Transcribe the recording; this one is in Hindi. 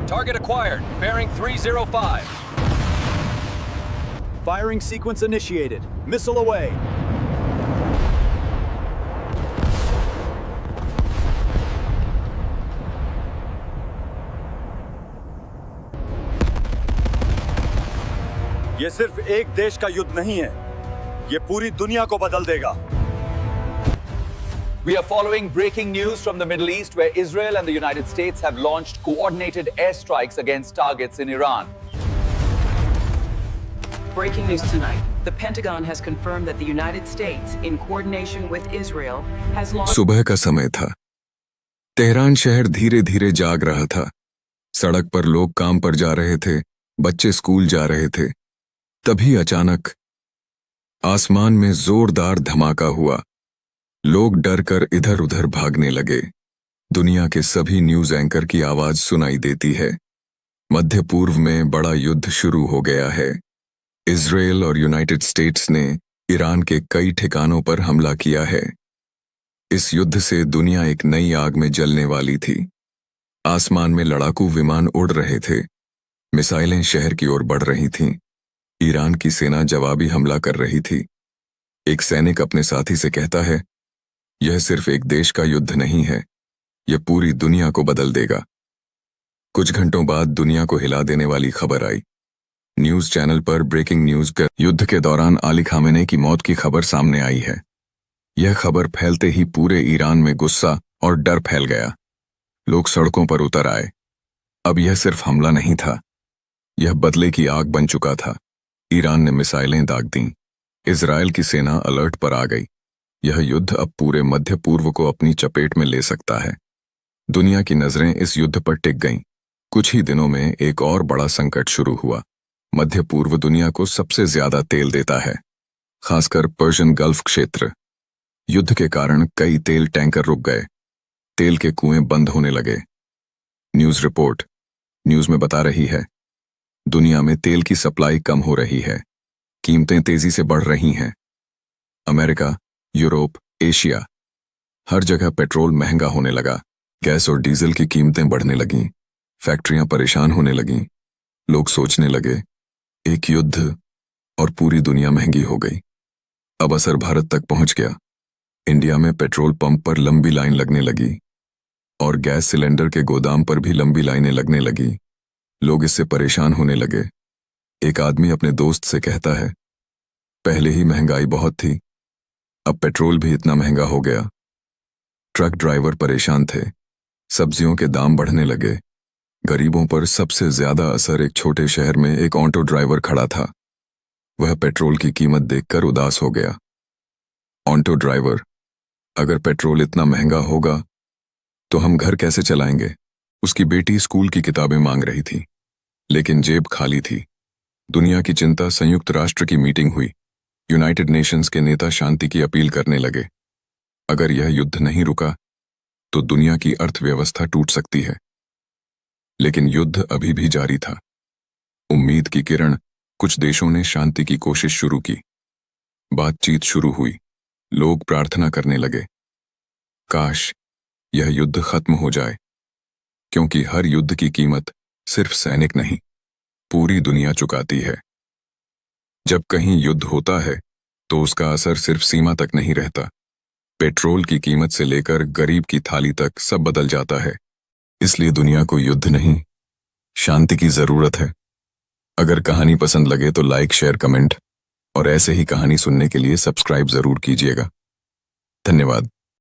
Target acquired. Bearing 305. Firing sequence initiated. Missile away. ये सिर्फ एक देश का युद्ध नहीं है, ये पूरी दुनिया को बदल देगा। We are following breaking news from the Middle East, where Israel and the United States have launched coordinated airstrikes against targets in Iran. Breaking news tonight. The Pentagon has confirmed that the United States, in coordination with Israel, has launched... सुबह का समय था। तेहरान शहर धीरे धीरे जाग रहा था। सड़क पर लोग काम पर जा रहे थे, बच्चे स्कूल जा रहे थे। तभी अचानक आसमान में जोरदार धमाका हुआ। लोग डर कर इधर उधर भागने लगे। दुनिया के सभी न्यूज एंकर की आवाज सुनाई देती है। मध्य पूर्व में बड़ा युद्ध शुरू हो गया है। इजराइल और यूनाइटेड स्टेट्स ने ईरान के कई ठिकानों पर हमला किया है। इस युद्ध से दुनिया एक नई आग में जलने वाली थी। आसमान में लड़ाकू विमान उड़ रहे थे। मिसाइलें शहर की ओर बढ़ रही थीं। ईरान की सेना जवाबी हमला कर रही थी। एक सैनिक अपने साथी से कहता है, यह सिर्फ एक देश का युद्ध नहीं है, यह पूरी दुनिया को बदल देगा। कुछ घंटों बाद दुनिया को हिला देने वाली खबर आई। न्यूज चैनल पर ब्रेकिंग न्यूज कर युद्ध के दौरान अली खामेनी की मौत की खबर सामने आई है। यह खबर फैलते ही पूरे ईरान में गुस्सा और डर फैल गया। लोग सड़कों पर उतर आए। अब यह सिर्फ हमला नहीं था, यह बदले की आग बन चुका था। ईरान ने मिसाइलें दाग दीं। इजराइल की सेना अलर्ट पर आ गई। यह युद्ध अब पूरे मध्य पूर्व को अपनी चपेट में ले सकता है। दुनिया की नजरें इस युद्ध पर टिक गईं। कुछ ही दिनों में एक और बड़ा संकट शुरू हुआ। मध्य पूर्व दुनिया को सबसे ज्यादा तेल देता है, खासकर पर्शियन गल्फ क्षेत्र। युद्ध के कारण कई तेल टैंकर रुक गए। तेल के कुएं बंद होने लगे। न्यूज रिपोर्ट न्यूज में बता रही है, दुनिया में तेल की सप्लाई कम हो रही है। कीमतें तेजी से बढ़ रही हैं। अमेरिका, यूरोप, एशिया, हर जगह पेट्रोल महंगा होने लगा। गैस और डीजल की कीमतें बढ़ने लगीं। फैक्ट्रियां परेशान होने लगीं। लोग सोचने लगे, एक युद्ध और पूरी दुनिया महंगी हो गई। अब असर भारत तक पहुंच गया। इंडिया में पेट्रोल पंप पर लंबी लाइन लगने लगी और गैस सिलेंडर के गोदाम पर भी लंबी लाइनें लगने लगी। लोग इससे परेशान होने लगे। एक आदमी अपने दोस्त से कहता है, पहले ही महंगाई बहुत थी, अब पेट्रोल भी इतना महंगा हो गया। ट्रक ड्राइवर परेशान थे। सब्जियों के दाम बढ़ने लगे। गरीबों पर सबसे ज्यादा असर एक छोटे शहर में एक ऑटो ड्राइवर खड़ा था। वह पेट्रोल की कीमत देखकर उदास हो गया। ऑटो ड्राइवर, अगर पेट्रोल इतना महंगा होगा तो हम घर कैसे चलाएंगे? उसकी बेटी स्कूल की किताबें मांग रही थी, लेकिन जेब खाली थी। दुनिया की चिंता। संयुक्त राष्ट्र की मीटिंग हुई। यूनाइटेड नेशंस के नेता शांति की अपील करने लगे। अगर यह युद्ध नहीं रुका तो दुनिया की अर्थव्यवस्था टूट सकती है। लेकिन युद्ध अभी भी जारी था। उम्मीद की किरण। कुछ देशों ने शांति की कोशिश शुरू की। बातचीत शुरू हुई। लोग प्रार्थना करने लगे, काश यह युद्ध खत्म हो जाए, क्योंकि हर युद्ध की कीमत सिर्फ सैनिक नहीं, पूरी दुनिया चुकाती है। जब कहीं युद्ध होता है तो उसका असर सिर्फ सीमा तक नहीं रहता। पेट्रोल की कीमत से लेकर गरीब की थाली तक सब बदल जाता है। इसलिए दुनिया को युद्ध नहीं, शांति की जरूरत है। अगर कहानी पसंद लगे तो लाइक, शेयर, कमेंट और ऐसे ही कहानी सुनने के लिए सब्सक्राइब जरूर कीजिएगा। धन्यवाद।